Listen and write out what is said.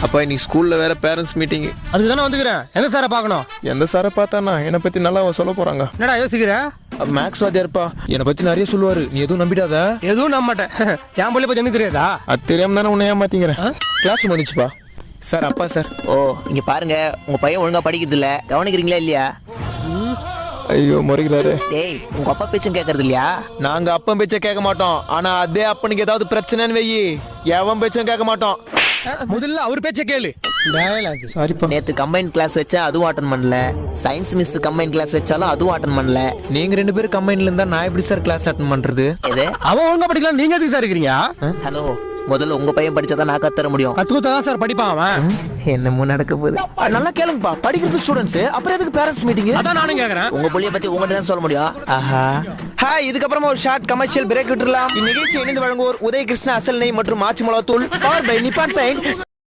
அப்பா இன்னைக்கு ஸ்கூல்ல வேற பேரண்ட்ஸ் மீட்டிங். அதுக்கு தானே வந்துக்கிறேன். எந்த சாரை பார்க்கணும்? எந்த சாரை பார்த்தானா என்னை பத்தி நல்லா சொல்ல போறாங்க. என்னடா யோசிக்கிற? மேக்ஸ் வாத்தியார்ப்பா என்னை பத்தி நிறைய சொல்லுவாரு. நீ எதுவும் நம்பிடாத. எதுவும் நம்ப மாட்டேன். என் பிள்ளை பத்தி எனக்கு தெரியாதா? அது தெரியாம தானே உன்னை ஏமாத்திங்கிறேன். கிளாஸ் முடிச்சுப்பா. சார் அப்பா சார். ஓ இங்க பாருங்க, உங்க பையன் ஒழுங்கா படிக்கிறது இல்ல, கவனிக்கிறீங்களா இல்லையா? ஐயோ முறைகிறாரு. டேய் உங்க அப்பா பேச்சும் கேட்கறது இல்லையா? நாங்க அப்பன் பேச்ச கேட்க மாட்டோம். ஆனா அதே அப்பனுக்கு ஏதாவது பிரச்சனைன்னு வெயி எவன் பேச்சும் கேட்க மாட்டோம். முதல்ல அவர் பேச்ச கேளு. சாரிப்பா. நேத்து கம்பைன் கிளாஸ் வச்சா அதுவும் அட்டன் பண்ணல, சயின்ஸ் மிஸ் கம்பைன் கிளாஸ் வச்சாலும் அதுவும் அட்டன் பண்ணல. நீங்க 2 பேரும் கம்பைன்ல இருந்தா நான் எப்படி சார் கிளாஸ் அட்டன் பண்றது? எது? அவன் ஒழுங்கா படிக்கலாம், நீங்க எதுக்கு சார் இருக்கிறீங்க? ஹலோ, முதல்ல உங்க பையன் படிச்சாதான் நான் கத்துற முடியும். கத்துக்கத்தான் சார் படிப்பான் அவன். என்னமோ நடக்க போகுது. நல்லா கேளுங்கப்பா, படிக்கிறது ஸ்டூடெண்ட்ஸ், அப்புறம் எதுக்கு பேரண்ட்ஸ் மீட்டிங்? அதான் நானும் கேக்குறேன். உங்க புள்ளைய பத்தி உங்ககிட்ட தான் சொல்ல முடியும். ஆஹா. ஹாய், இதுக்கப்புறமா ஒரு ஷார்ட் கமர்ஷியல் பிரேக் விட்டுறலாம். இந்நிகழ்ச்சி இணைந்து வழங்குவோர் உதய கிருஷ்ணா அசல் நெய் மற்றும் ஆச்சி மிளகாத்தூள், பவர் பை நிப்பான் பெயிண்ட்.